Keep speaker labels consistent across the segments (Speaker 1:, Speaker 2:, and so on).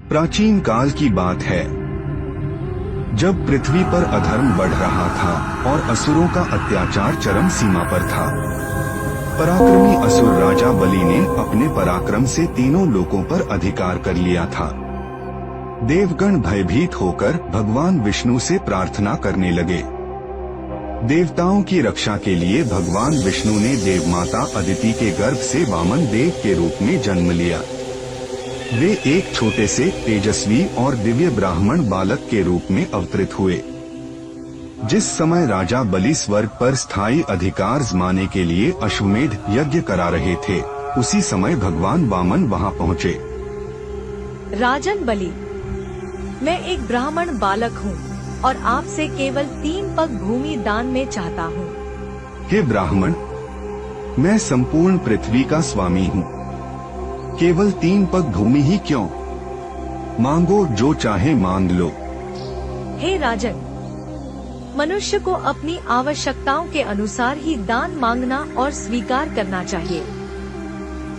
Speaker 1: प्राचीन काल की बात है, जब पृथ्वी पर अधर्म बढ़ रहा था और असुरों का अत्याचार चरम सीमा पर था। पराक्रमी असुर राजा बलि ने अपने पराक्रम से तीनों लोकों पर अधिकार कर लिया था। देवगण भयभीत होकर भगवान विष्णु से प्रार्थना करने लगे। देवताओं की रक्षा के लिए भगवान विष्णु ने देवमाता अदिति के गर्भ से वामन देव के रूप में जन्म लिया। वे एक छोटे से तेजस्वी और दिव्य ब्राह्मण बालक के रूप में अवतरित हुए। जिस समय राजा बलि स्वर्ग पर स्थायी अधिकार जमाने के लिए अश्वमेध यज्ञ करा रहे थे, उसी समय भगवान वामन वहां पहुंचे।
Speaker 2: राजन बलि, मैं एक ब्राह्मण बालक हूँ और आपसे केवल 3 पग भूमि दान में चाहता हूँ।
Speaker 1: हे ब्राह्मण, मैं संपूर्ण पृथ्वी का स्वामी हूँ। केवल 3 पग भूमि ही क्यों? मांगो, जो चाहे मांग लो।
Speaker 2: हे राजन, मनुष्य को अपनी आवश्यकताओं के अनुसार ही दान मांगना और स्वीकार करना चाहिए।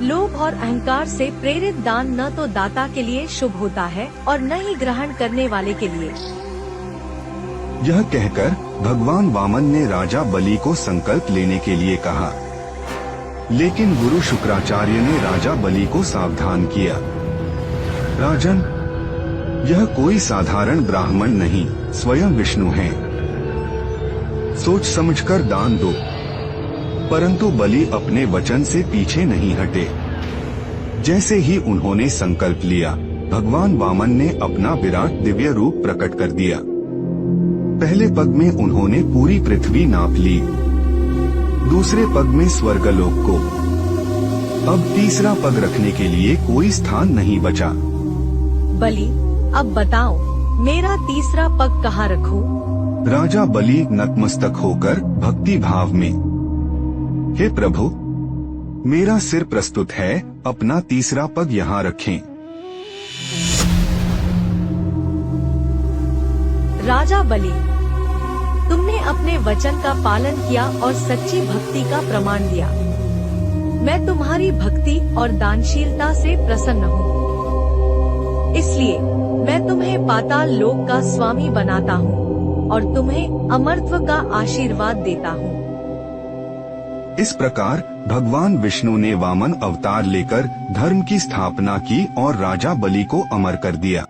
Speaker 2: लोभ और अहंकार से प्रेरित दान न तो दाता के लिए शुभ होता है और न ही ग्रहण करने वाले के लिए।
Speaker 1: यह कहकर भगवान वामन ने राजा बलि को संकल्प लेने के लिए कहा, लेकिन गुरु शुक्राचार्य ने राजा बलि को सावधान किया। राजन, यह कोई साधारण ब्राह्मण नहीं, स्वयं विष्णु हैं। सोच समझकर दान दो। परंतु बलि अपने वचन से पीछे नहीं हटे। जैसे ही उन्होंने संकल्प लिया, भगवान वामन ने अपना विराट दिव्य रूप प्रकट कर दिया। पहले पग में उन्होंने पूरी पृथ्वी नाप ली, दूसरे पग में स्वर्गलोक को। अब तीसरा पग रखने के लिए कोई स्थान नहीं बचा।
Speaker 2: बलि, अब बताओ, मेरा तीसरा पग कहाँ रखूं?
Speaker 1: राजा बलि नतमस्तक होकर भक्ति भाव में, हे प्रभु, मेरा सिर प्रस्तुत है, अपना तीसरा पग यहाँ रखें।
Speaker 2: राजा बलि, तुमने अपने वचन का पालन किया और सच्ची भक्ति का प्रमाण दिया। मैं तुम्हारी भक्ति और दानशीलता से प्रसन्न हूँ। इसलिए मैं तुम्हें पाताल लोक का स्वामी बनाता हूँ और तुम्हें अमरत्व का आशीर्वाद देता हूँ।
Speaker 1: इस प्रकार भगवान विष्णु ने वामन अवतार लेकर धर्म की स्थापना की और राजा बलि को अमर कर दिया।